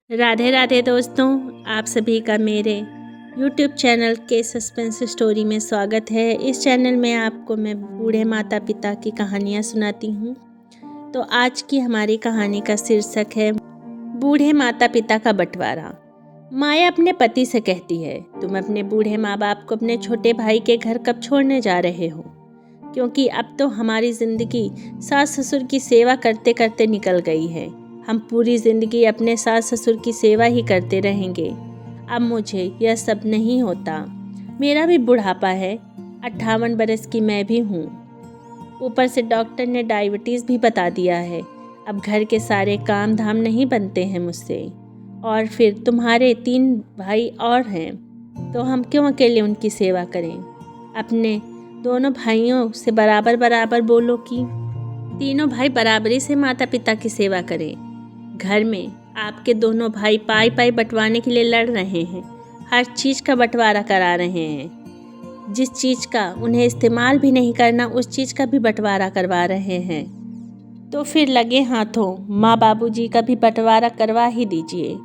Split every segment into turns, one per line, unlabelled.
राधे राधे दोस्तों, आप सभी का मेरे YouTube चैनल के सस्पेंस स्टोरी में स्वागत है। इस चैनल में आपको मैं बूढ़े माता पिता की कहानियाँ सुनाती हूँ। तो आज की हमारी कहानी का शीर्षक है बूढ़े माता पिता का बंटवारा। माया अपने पति से कहती है, तुम अपने बूढ़े माँ बाप को अपने छोटे भाई के घर कब छोड़ने जा रहे हो? क्योंकि अब तो हमारी ज़िंदगी सास ससुर की सेवा करते करते निकल गई है। हम पूरी ज़िंदगी अपने सास ससुर की सेवा ही करते रहेंगे। अब मुझे यह सब नहीं होता। मेरा भी बुढ़ापा है, 58 बरस की मैं भी हूँ। ऊपर से डॉक्टर ने डायबिटीज़ भी बता दिया है। अब घर के सारे काम धाम नहीं बनते हैं मुझसे। और फिर तुम्हारे 3 भाई और हैं, तो हम क्यों अकेले उनकी सेवा करें? अपने दोनों भाइयों से बराबर बराबर बोलो कि तीनों भाई बराबरी से माता पिता की सेवा करें। घर में आपके दोनों भाई पाई पाई बंटवाने के लिए लड़ रहे हैं। हर चीज़ का बंटवारा करा रहे हैं। जिस चीज़ का उन्हें इस्तेमाल भी नहीं करना, उस चीज़ का भी बंटवारा करवा रहे हैं। तो फिर लगे हाथों माँ बाबूजी का भी बंटवारा करवा ही दीजिए।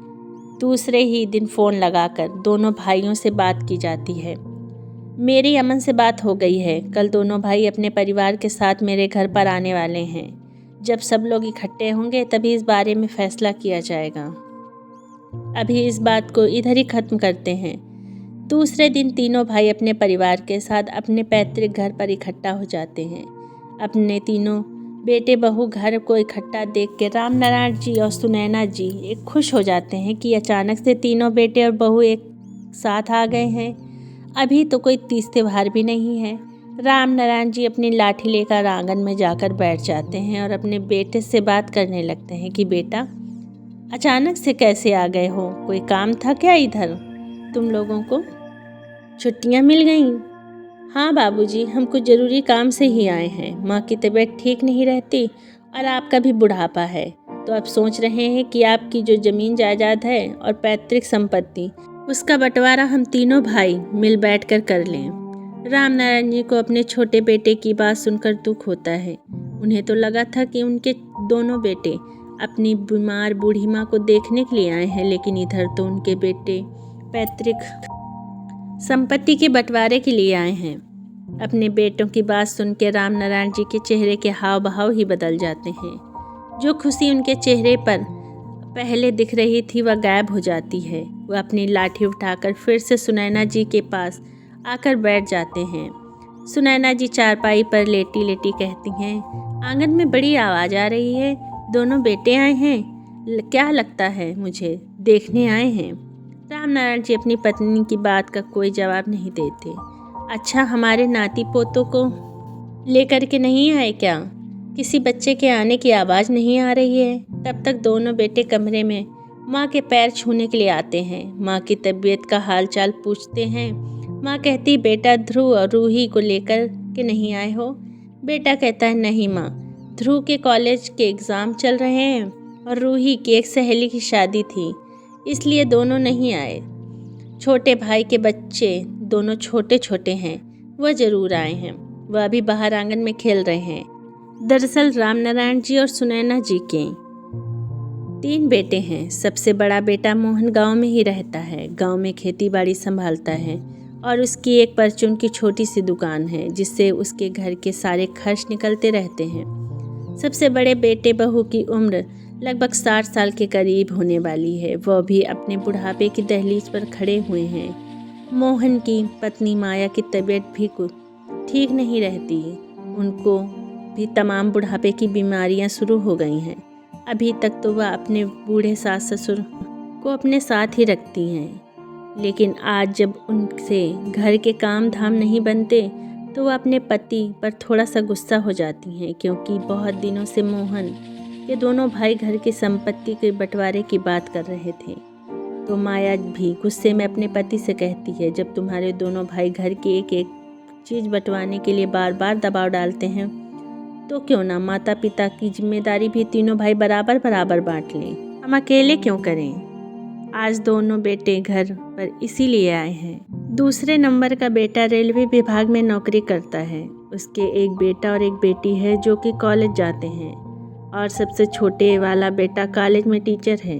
दूसरे ही दिन फ़ोन लगाकर दोनों भाइयों से बात की जाती है। मेरी अमन से बात हो गई है। कल दोनों भाई अपने परिवार के साथ मेरे घर पर आने वाले हैं। जब सब लोग इकट्ठे होंगे तभी इस बारे में फैसला किया जाएगा। अभी इस बात को इधर ही ख़त्म करते हैं। दूसरे दिन तीनों भाई अपने परिवार के साथ अपने पैतृक घर पर इकट्ठा हो जाते हैं। अपने तीनों बेटे बहू घर को इकट्ठा देख के राम नारायण जी और सुनैना जी एक खुश हो जाते हैं कि अचानक से तीनों बेटे और बहू एक साथ आ गए हैं। अभी तो कोई तीज त्योहार भी नहीं है। राम नारायण जी अपनी लाठी लेकर आंगन में जाकर बैठ जाते हैं और अपने बेटे से बात करने लगते हैं कि बेटा, अचानक से कैसे आ गए हो? कोई काम था क्या इधर? तुम लोगों को छुट्टियां मिल गईं? हाँ बाबूजी, हम कुछ ज़रूरी काम से ही आए हैं। माँ की तबीयत ठीक नहीं रहती और आपका भी बुढ़ापा है, तो अब सोच रहे हैं कि आपकी जो ज़मीन जायदाद है और पैतृक संपत्ति, उसका बंटवारा हम तीनों भाई मिल बैठकर कर लें। राम नारायण जी को अपने छोटे बेटे की बात सुनकर दुख होता है। उन्हें तो लगा था कि उनके दोनों बेटे अपनी बीमार बूढ़ी माँ को देखने के लिए आए हैं, लेकिन इधर तो उनके बेटे पैतृक संपत्ति के बंटवारे के लिए आए हैं। अपने बेटों की बात सुन के राम नारायण जी के चेहरे के हाव भाव ही बदल जाते हैं। जो खुशी उनके चेहरे पर पहले दिख रही थी वह गायब हो जाती है। वह अपनी लाठी उठाकर फिर से सुनैना जी के पास आकर बैठ जाते हैं। सुनैना जी चारपाई पर लेटी लेटी कहती हैं, आंगन में बड़ी आवाज़ आ रही है। दोनों बेटे आए हैं, क्या लगता है मुझे देखने आए हैं? राम नारायण जी अपनी पत्नी की बात का कोई जवाब नहीं देते। अच्छा, हमारे नाती पोतों को लेकर के नहीं आए क्या? किसी बच्चे के आने की आवाज़ नहीं आ रही है। तब तक दोनों बेटे कमरे में माँ के पैर छूने के लिए आते हैं। माँ की तबीयत का हालचाल पूछते हैं। माँ कहती, बेटा ध्रुव और रूही को लेकर के नहीं आए हो? बेटा कहता है, नहीं माँ, ध्रुव के कॉलेज के एग्ज़ाम चल रहे हैं और रूही की एक सहेली की शादी थी, इसलिए दोनों नहीं आए। छोटे भाई के बच्चे दोनों छोटे छोटे हैं, वह ज़रूर आए हैं। वह अभी बाहर आंगन में खेल रहे हैं। दरअसल राम नारायण जी और सुनैना जी के 3 बेटे हैं। सबसे बड़ा बेटा मोहन गांव में ही रहता है। गांव में खेती बाड़ी संभालता है और उसकी एक परचून की छोटी सी दुकान है, जिससे उसके घर के सारे खर्च निकलते रहते हैं। सबसे बड़े बेटे बहू की उम्र लगभग 60 साल के करीब होने वाली है। वह भी अपने बुढ़ापे की दहलीज पर खड़े हुए हैं। मोहन की पत्नी माया की तबीयत भी कुछ ठीक नहीं रहती। उनको भी तमाम बुढ़ापे की बीमारियां शुरू हो गई हैं। अभी तक तो वह अपने बूढ़े सास ससुर को अपने साथ ही रखती हैं, लेकिन आज जब उनसे घर के काम धाम नहीं बनते तो वह अपने पति पर थोड़ा सा गुस्सा हो जाती हैं, क्योंकि बहुत दिनों से मोहन के दोनों भाई घर की संपत्ति के बंटवारे की बात कर रहे थे। तो माया भी गुस्से में अपने पति से कहती है, जब तुम्हारे दोनों भाई घर की एक एक चीज़ बंटवाने के लिए बार बार दबाव डालते हैं, तो क्यों ना माता पिता की जिम्मेदारी भी तीनों भाई बराबर बराबर बांट लें। हम अकेले क्यों करें? आज दोनों बेटे घर पर इसीलिए आए हैं। दूसरे नंबर का बेटा रेलवे विभाग में नौकरी करता है। उसके एक बेटा और एक बेटी है जो कि कॉलेज जाते हैं, और सबसे छोटे वाला बेटा कॉलेज में टीचर है।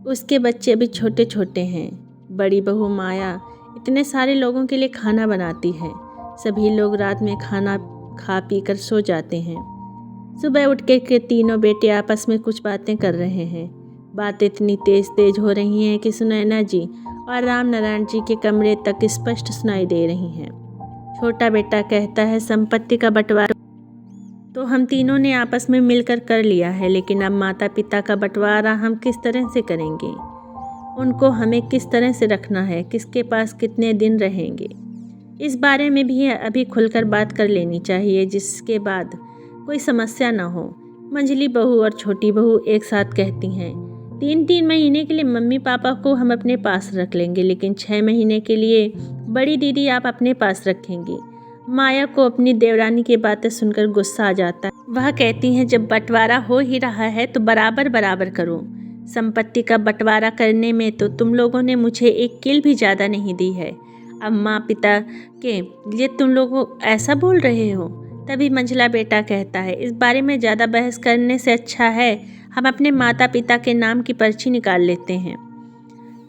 उसके बच्चे अभी छोटे छोटे हैं। बड़ी बहू माया इतने सारे लोगों के लिए खाना बनाती है। सभी लोग रात में खाना खा पी कर सो जाते हैं। सुबह उठ के तीनों बेटे आपस में कुछ बातें कर रहे हैं। बातें इतनी तेज तेज हो रही हैं कि सुनैना जी और राम नारायण जी के कमरे तक स्पष्ट सुनाई दे रही हैं। छोटा बेटा कहता है, संपत्ति का बंटवारा तो हम तीनों ने आपस में मिलकर कर लिया है, लेकिन अब माता पिता का बंटवारा हम किस तरह से करेंगे? उनको हमें किस तरह से रखना है? किसके पास कितने दिन रहेंगे? इस बारे में भी अभी खुलकर बात कर लेनी चाहिए, जिसके बाद कोई समस्या ना हो। मंझली बहू और छोटी बहू एक साथ कहती हैं, 3-3 महीने के लिए मम्मी पापा को हम अपने पास रख लेंगे, लेकिन 6 महीने के लिए बड़ी दीदी आप अपने पास रखेंगी। माया को अपनी देवरानी की बातें सुनकर गुस्सा आ जाता है। वह कहती हैं, जब बंटवारा हो ही रहा है तो बराबर बराबर करो। संपत्ति का बंटवारा करने में तो तुम लोगों ने मुझे एक किल भी ज़्यादा नहीं दी है। अब माँ पिता के लिए तुम लोग ऐसा बोल रहे हो? तभी मंझला बेटा कहता है, इस बारे में ज़्यादा बहस करने से अच्छा है हम अपने माता पिता के नाम की पर्ची निकाल लेते हैं।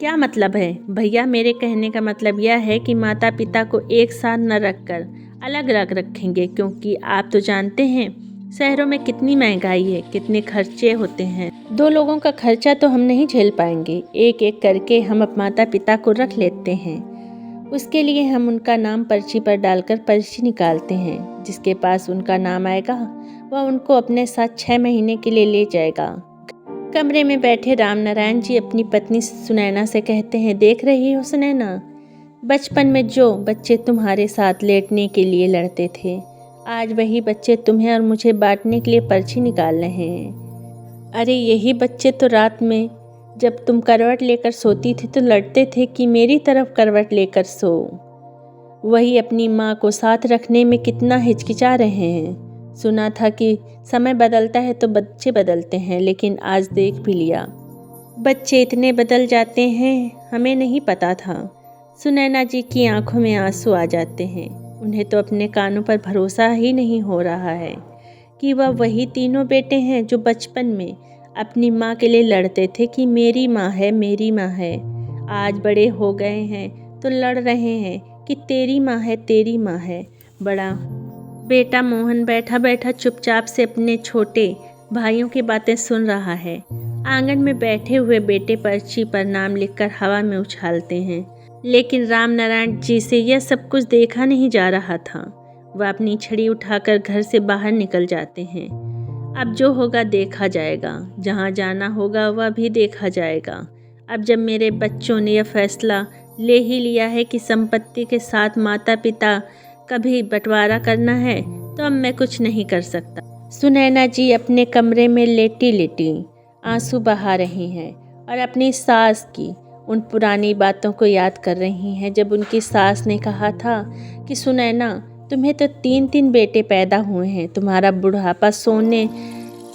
क्या मतलब है भैया? मेरे कहने का मतलब यह है कि माता पिता को एक साथ न रखकर अलग अलग रखेंगे, क्योंकि आप तो जानते हैं शहरों में कितनी महंगाई है, कितने खर्चे होते हैं। 2 लोगों का खर्चा तो हम नहीं झेल पाएंगे। एक एक करके हम अब माता पिता को रख लेते हैं। उसके लिए हम उनका नाम पर्ची पर डालकर पर्ची निकालते हैं। जिसके पास उनका नाम आएगा वह उनको अपने साथ 6 महीने के लिए ले जाएगा। कमरे में बैठे राम नारायण जी अपनी पत्नी सुनैना से कहते हैं, देख रही हो सुनैना, बचपन में जो बच्चे तुम्हारे साथ लेटने के लिए लड़ते थे, आज वही बच्चे तुम्हें और मुझे बांटने के लिए पर्ची निकाल रहे हैं। अरे यही बच्चे तो रात में जब तुम करवट लेकर सोती थी तो लड़ते थे कि मेरी तरफ करवट लेकर सो। वही अपनी माँ को साथ रखने में कितना हिचकिचा रहे हैं। सुना था कि समय बदलता है तो बच्चे बदलते हैं, लेकिन आज देख भी लिया, बच्चे इतने बदल जाते हैं, हमें नहीं पता था। सुनैना जी की आंखों में आंसू आ जाते हैं। उन्हें तो अपने कानों पर भरोसा ही नहीं हो रहा है कि वह वही तीनों बेटे हैं जो बचपन में अपनी माँ के लिए लड़ते थे कि मेरी माँ है, मेरी माँ है। आज बड़े हो गए हैं तो लड़ रहे हैं कि तेरी माँ है, तेरी माँ है। बड़ा बेटा मोहन बैठा बैठा चुपचाप से अपने छोटे भाइयों की बातें सुन रहा है। आंगन में बैठे हुए बेटे पर्ची पर नाम लिखकर हवा में उछालते हैं, लेकिन राम नारायण जी से यह सब कुछ देखा नहीं जा रहा था। वह अपनी छड़ी उठाकर घर से बाहर निकल जाते हैं। अब जो होगा देखा जाएगा, जहाँ जाना होगा वह भी देखा जाएगा। अब जब मेरे बच्चों ने यह फैसला ले ही लिया है कि संपत्ति के साथ माता पिता का भी बंटवारा करना है, तो अब मैं कुछ नहीं कर सकता। सुनैना जी अपने कमरे में लेटी लेटी आंसू बहा रही हैं और अपनी सास की उन पुरानी बातों को याद कर रही हैं, जब उनकी सास ने कहा था कि सुनैना, तुम्हें तो 3-3 बेटे पैदा हुए हैं, तुम्हारा बुढ़ापा सोने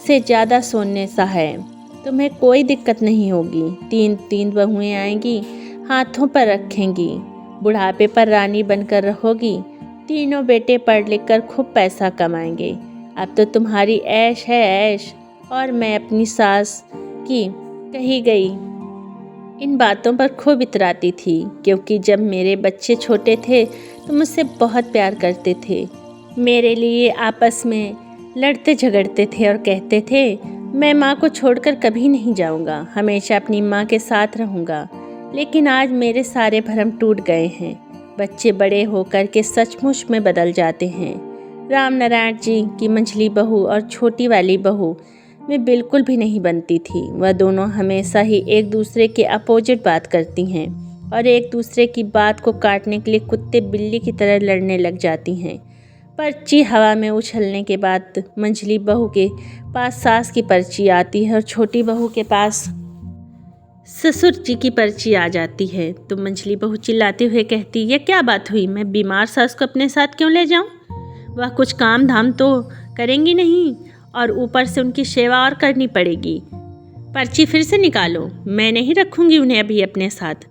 से ज़्यादा सोने सा है, तुम्हें कोई दिक्कत नहीं होगी। 3-3 बहुएं आएंगी, हाथों पर रखेंगी, बुढ़ापे पर रानी बनकर रहोगी। तीनों बेटे पढ़ लिख कर खूब पैसा कमाएंगे। अब तो तुम्हारी ऐश है ऐश। और मैं अपनी सास की कही गई इन बातों पर खूब इतराती थी, क्योंकि जब मेरे बच्चे छोटे थे तो मुझसे बहुत प्यार करते थे। मेरे लिए आपस में लड़ते झगड़ते थे और कहते थे, मैं माँ को छोड़कर कभी नहीं जाऊँगा, हमेशा अपनी माँ के साथ रहूँगा। लेकिन आज मेरे सारे भरम टूट गए हैं। बच्चे बड़े होकर के सचमुच में बदल जाते हैं। राम नारायण जी की मंझली बहू और छोटी वाली बहू में बिल्कुल भी नहीं बनती थी। वह दोनों हमेशा ही एक दूसरे के अपोजिट बात करती हैं और एक दूसरे की बात को काटने के लिए कुत्ते बिल्ली की तरह लड़ने लग जाती हैं। पर्ची हवा में उछलने के बाद मंझली बहू के पास सास की पर्ची आती है और छोटी बहू के पास ससुर जी की पर्ची आ जाती है। तो मंझली बहू चिल्लाते हुए कहती, यह क्या बात हुई? मैं बीमार सास को अपने साथ क्यों ले जाऊं? वह कुछ काम धाम तो करेंगी नहीं और ऊपर से उनकी सेवा और करनी पड़ेगी। पर्ची फिर से निकालो, मैं नहीं रखूंगी उन्हें अभी अपने साथ।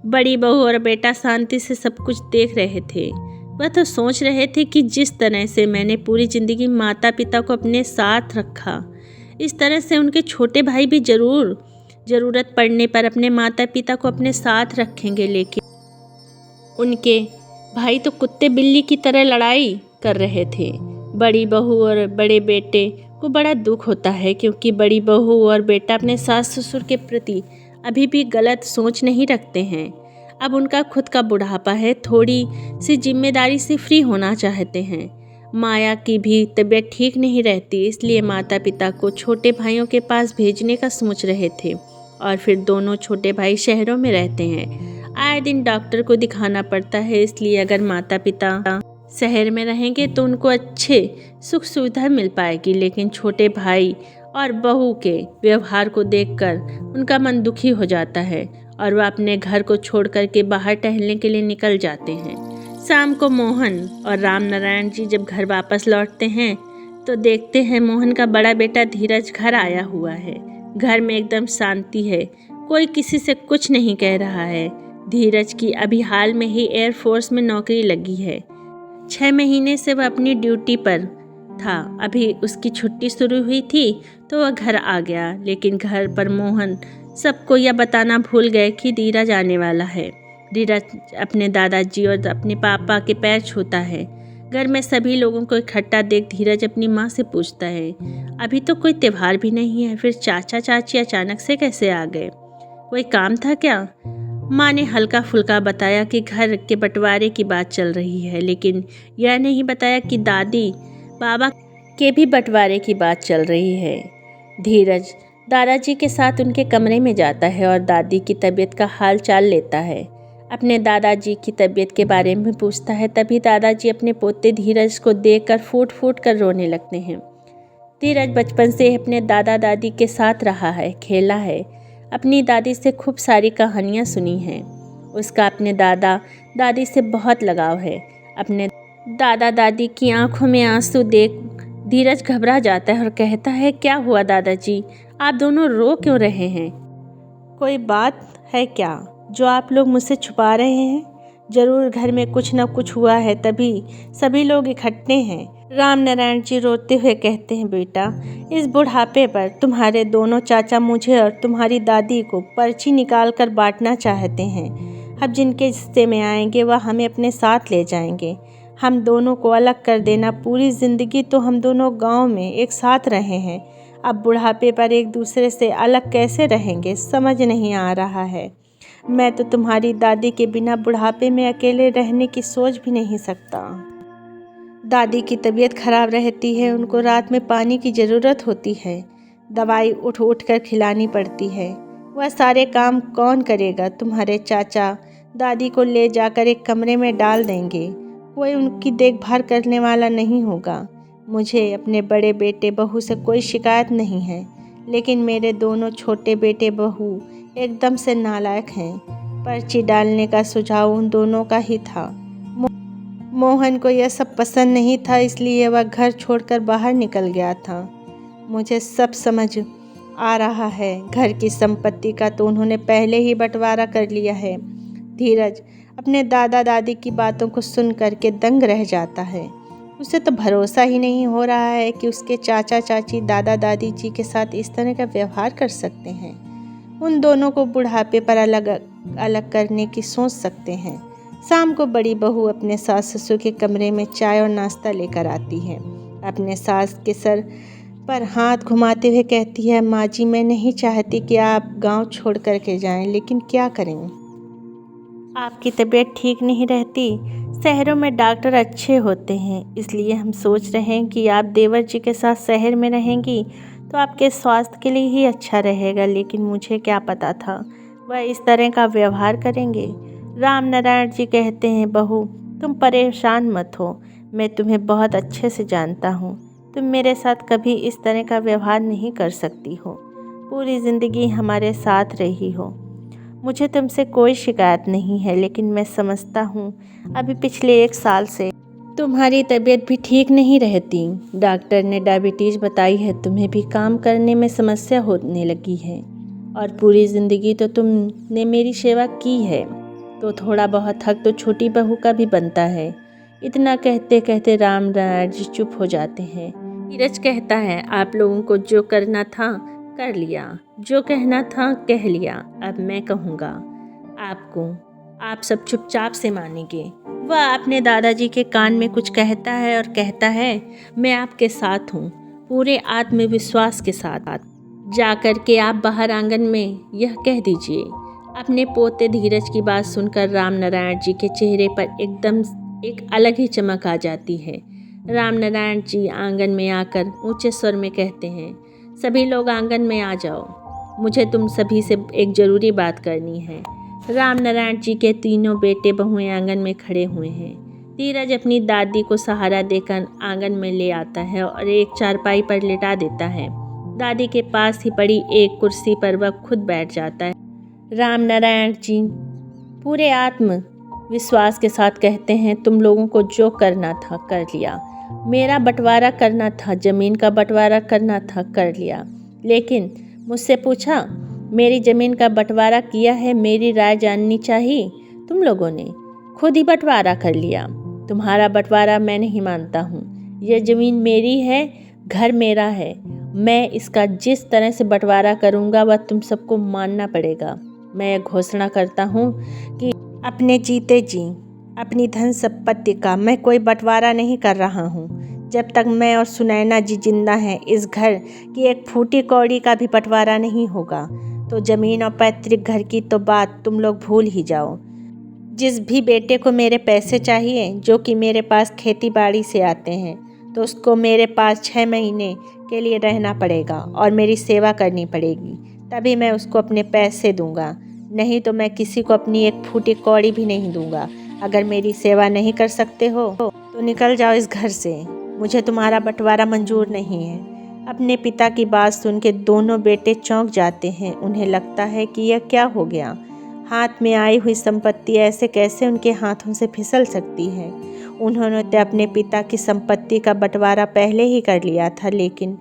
बड़ी बहू और बेटा शांति से सब कुछ देख रहे थे। वह तो सोच रहे थे कि जिस तरह से मैंने पूरी ज़िंदगी माता पिता को अपने साथ रखा, इस तरह से उनके छोटे भाई भी ज़रूर ज़रूरत पड़ने पर अपने माता पिता को अपने साथ रखेंगे, लेकिन उनके भाई तो कुत्ते बिल्ली की तरह लड़ाई कर रहे थे। बड़ी बहू और बड़े बेटे को बड़ा दुख होता है, क्योंकि बड़ी बहू और बेटा अपने सास ससुर के प्रति अभी भी गलत सोच नहीं रखते हैं। अब उनका खुद का बुढ़ापा है, थोड़ी सी जिम्मेदारी से फ्री होना चाहते हैं। माया की भी तबीयत ठीक नहीं रहती, इसलिए माता पिता को छोटे भाइयों के पास भेजने का सोच रहे थे। और फिर दोनों छोटे भाई शहरों में रहते हैं, आए दिन डॉक्टर को दिखाना पड़ता है, इसलिए अगर माता पिता शहर में रहेंगे तो उनको अच्छे सुख सुविधा मिल पाएगी। लेकिन छोटे भाई और बहू के व्यवहार को देखकर उनका मन दुखी हो जाता है और वह अपने घर को छोड़ कर के बाहर टहलने के लिए निकल जाते हैं। शाम को मोहन और राम नारायण जी जब घर वापस लौटते हैं तो देखते हैं मोहन का बड़ा बेटा धीरज घर आया हुआ है। घर में एकदम शांति है, कोई किसी से कुछ नहीं कह रहा है। धीरज की अभी हाल में ही एयरफोर्स में नौकरी लगी है। 6 महीने से वह अपनी ड्यूटी पर था। अभी उसकी छुट्टी शुरू हुई थी तो वह घर आ गया, लेकिन घर पर मोहन सबको यह बताना भूल गए कि धीरज आने वाला है। धीरज अपने दादाजी और अपने पापा के पैर छूता है। घर में सभी लोगों को इकट्ठा देख धीरज अपनी माँ से पूछता है, अभी तो कोई त्योहार भी नहीं है, फिर चाचा चाची अचानक से कैसे आ गए? कोई काम था क्या? माँ ने हल्का फुल्का बताया कि घर के बंटवारे की बात चल रही है, लेकिन यह नहीं बताया कि दादी बाबा के भी बंटवारे की बात चल रही है। धीरज दादाजी के साथ उनके कमरे में जाता है और दादी की तबीयत का हाल चाल लेता है। अपने दादाजी की तबीयत के बारे में पूछता है। तभी दादाजी अपने पोते धीरज को देखकर फूट फूट कर रोने लगते हैं। धीरज बचपन से अपने दादा दादी के साथ रहा है, खेला है, अपनी दादी से खूब सारी कहानियाँ सुनी हैं। उसका अपने दादा दादी से बहुत लगाव है। अपने दादा दादी की आंखों में आंसू देख धीरज घबरा जाता है और कहता है, क्या हुआ दादाजी, आप दोनों रो क्यों रहे हैं? कोई बात है क्या जो आप लोग मुझसे छुपा रहे हैं? जरूर घर में कुछ न कुछ हुआ है, तभी सभी लोग इकट्ठे हैं। राम नारायण जी रोते हुए कहते हैं, बेटा इस बुढ़ापे पर तुम्हारे दोनों चाचा मुझे और तुम्हारी दादी को पर्ची निकाल कर बांटना चाहते हैं। अब जिनके हिस्से में आएंगे वह हमें अपने साथ ले जाएंगे। हम दोनों को अलग कर देना, पूरी ज़िंदगी तो हम दोनों गांव में एक साथ रहे हैं, अब बुढ़ापे पर एक दूसरे से अलग कैसे रहेंगे, समझ नहीं आ रहा है। मैं तो तुम्हारी दादी के बिना बुढ़ापे में अकेले रहने की सोच भी नहीं सकता। दादी की तबीयत खराब रहती है, उनको रात में पानी की ज़रूरत होती है, दवाई उठ उठ कर खिलानी पड़ती है। वह सारे काम कौन करेगा? तुम्हारे चाचा दादी को ले जाकर एक कमरे में डाल देंगे, कोई उनकी देखभाल करने वाला नहीं होगा। मुझे अपने बड़े बेटे बहू से कोई शिकायत नहीं है, लेकिन मेरे दोनों छोटे बेटे बहू एकदम से नालायक हैं। पर्ची डालने का सुझाव उन दोनों का ही था। मोहन को यह सब पसंद नहीं था, इसलिए वह घर छोड़कर बाहर निकल गया था। मुझे सब समझ आ रहा है। घर की संपत्ति का तो उन्होंने पहले ही बंटवारा कर लिया है। धीरज अपने दादा दादी की बातों को सुन करके दंग रह जाता है। उसे तो भरोसा ही नहीं हो रहा है कि उसके चाचा चाची दादा दादी जी के साथ इस तरह का व्यवहार कर सकते हैं। उन दोनों को बुढ़ापे पर अलग अलग करने की सोच सकते हैं। शाम को बड़ी बहू अपने सास ससुर के कमरे में चाय और नाश्ता लेकर आती है। अपने सास के सर पर हाथ घुमाते हुए कहती है, माँ जी मैं नहीं चाहती कि आप गांव छोड़ कर के जाएं, लेकिन क्या करें, आपकी तबीयत ठीक नहीं रहती। शहरों में डॉक्टर अच्छे होते हैं, इसलिए हम सोच रहे हैं कि आप देवर जी के साथ शहर में रहेंगी तो आपके स्वास्थ्य के लिए ही अच्छा रहेगा। लेकिन मुझे क्या पता था वह इस तरह का व्यवहार करेंगे। राम नारायण जी कहते हैं, बहू तुम परेशान मत हो, मैं तुम्हें बहुत अच्छे से जानता हूँ। तुम मेरे साथ कभी इस तरह का व्यवहार नहीं कर सकती हो। पूरी ज़िंदगी हमारे साथ रही हो, मुझे तुमसे कोई शिकायत नहीं है। लेकिन मैं समझता हूँ अभी पिछले 1 साल से तुम्हारी तबीयत भी ठीक नहीं रहती। डॉक्टर ने डायबिटीज़ बताई है, तुम्हें भी काम करने में समस्या होने लगी है, और पूरी ज़िंदगी तो तुमने मेरी सेवा की है, तो थोड़ा बहुत हक तो छोटी बहू का भी बनता है। इतना कहते कहते राम नारायण जी चुप हो जाते हैं। धीरज कहता है, आप लोगों को जो करना था कर लिया, जो कहना था कह लिया, अब मैं कहूँगा आपको, आप सब चुपचाप से मानेंगे। वह अपने दादाजी के कान में कुछ कहता है और कहता है, मैं आपके साथ हूँ, पूरे आत्मविश्वास के साथ। जाकर के आप बाहर आंगन में यह कह दीजिए। अपने पोते धीरज की बात सुनकर राम नारायण जी के चेहरे पर एकदम एक अलग ही चमक आ जाती है। राम नारायण जी आंगन में आकर ऊंचे स्वर में कहते हैं, सभी लोग आंगन में आ जाओ, मुझे तुम सभी से एक ज़रूरी बात करनी है। राम नारायण जी के तीनों बेटे बहुएं आंगन में खड़े हुए हैं। धीरज अपनी दादी को सहारा देकर आंगन में ले आता है और एक चारपाई पर लिटा देता है। दादी के पास ही पड़ी एक कुर्सी पर वह खुद बैठ जाता है। राम नारायण जी पूरे आत्मविश्वास के साथ कहते हैं, तुम लोगों को जो करना था कर लिया। मेरा बंटवारा करना था, ज़मीन का बंटवारा करना था, कर लिया। लेकिन मुझसे पूछा, मेरी ज़मीन का बंटवारा किया है, मेरी राय जाननी चाहिए। तुम लोगों ने खुद ही बंटवारा कर लिया। तुम्हारा बंटवारा मैं नहीं मानता हूँ। यह ज़मीन मेरी है, घर मेरा है। मैं इसका जिस तरह से बंटवारा करूँगा वह तुम सबको मानना पड़ेगा। मैं यह घोषणा करता हूँ कि अपने जीते जी अपनी धन संपत्ति का मैं कोई बंटवारा नहीं कर रहा हूँ। जब तक मैं और सुनैना जी जिंदा हैं, इस घर की एक फूटी कौड़ी का भी बंटवारा नहीं होगा। तो ज़मीन और पैतृक घर की तो बात तुम लोग भूल ही जाओ। जिस भी बेटे को मेरे पैसे चाहिए, जो कि मेरे पास खेती बाड़ी से आते हैं, तो उसको मेरे पास 6 महीने के लिए रहना पड़ेगा और मेरी सेवा करनी पड़ेगी, तभी मैं उसको अपने पैसे दूंगा। नहीं तो मैं किसी को अपनी एक फूटी कौड़ी भी नहीं दूंगा। अगर मेरी सेवा नहीं कर सकते हो तो निकल जाओ इस घर से। मुझे तुम्हारा बंटवारा मंजूर नहीं है। अपने पिता की बात सुन के दोनों बेटे चौंक जाते हैं। उन्हें लगता है कि यह क्या हो गया। हाथ में आई हुई संपत्ति ऐसे कैसे उनके हाथों से फिसल सकती है। उन्होंने तो अपने पिता की संपत्ति का बंटवारा पहले ही कर लिया था, लेकिन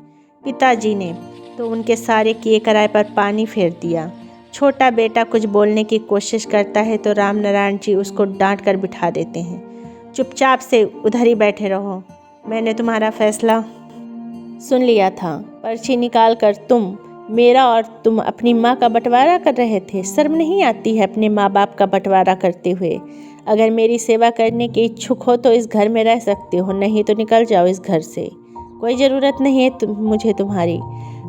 पिताजी ने तो उनके सारे किए कराए पर पानी फेर दिया। छोटा बेटा कुछ बोलने की कोशिश करता है तो राम नारायण जी उसको डांट कर बिठा देते हैं। चुपचाप से उधर ही बैठे रहो, मैंने तुम्हारा फैसला सुन लिया था। पर्ची निकाल कर तुम मेरा और तुम अपनी माँ का बंटवारा कर रहे थे। शर्म नहीं आती है अपने माँ बाप का बंटवारा करते हुए। अगर मेरी सेवा करने के इच्छुक हो तो इस घर में रह सकते हो, नहीं तो निकल जाओ इस घर से। कोई ज़रूरत नहीं है मुझे तुम्हारी।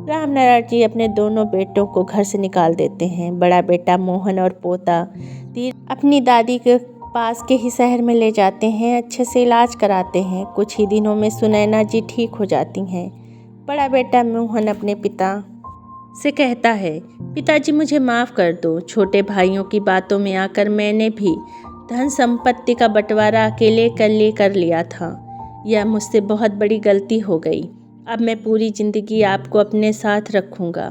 राम नारायण जी अपने दोनों बेटों को घर से निकाल देते हैं। बड़ा बेटा मोहन और पोता अपनी दादी के पास के ही शहर में ले जाते हैं, अच्छे से इलाज कराते हैं। कुछ ही दिनों में सुनैना जी ठीक हो जाती हैं। बड़ा बेटा मोहन अपने पिता से कहता है, पिताजी मुझे माफ़ कर दो। छोटे भाइयों की बातों में आकर मैंने भी धन संपत्ति का बंटवारा अकेले कर लिया था। यह मुझसे बहुत बड़ी गलती हो गई। अब मैं पूरी ज़िंदगी आपको अपने साथ रखूँगा,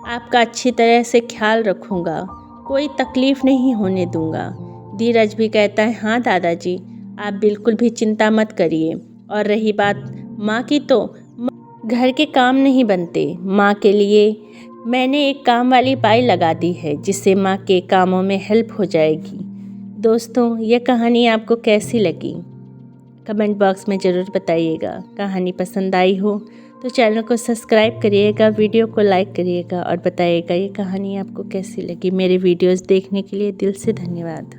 आपका अच्छी तरह से ख्याल रखूँगा, कोई तकलीफ़ नहीं होने दूँगा। धीरज भी कहता है, हाँ दादाजी, आप बिल्कुल भी चिंता मत करिए। और रही बात माँ की, तो घर के काम नहीं बनते। माँ के लिए मैंने एक काम वाली बाई लगा दी है, जिससे माँ के कामों में हेल्प हो जाएगी। दोस्तों, यह कहानी आपको कैसी लगी कमेंट बॉक्स में ज़रूर बताइएगा। कहानी पसंद आई हो तो चैनल को सब्सक्राइब करिएगा, वीडियो को लाइक करिएगा और बताइएगा ये कहानी आपको कैसी लगी। मेरे वीडियोस देखने के लिए दिल से धन्यवाद।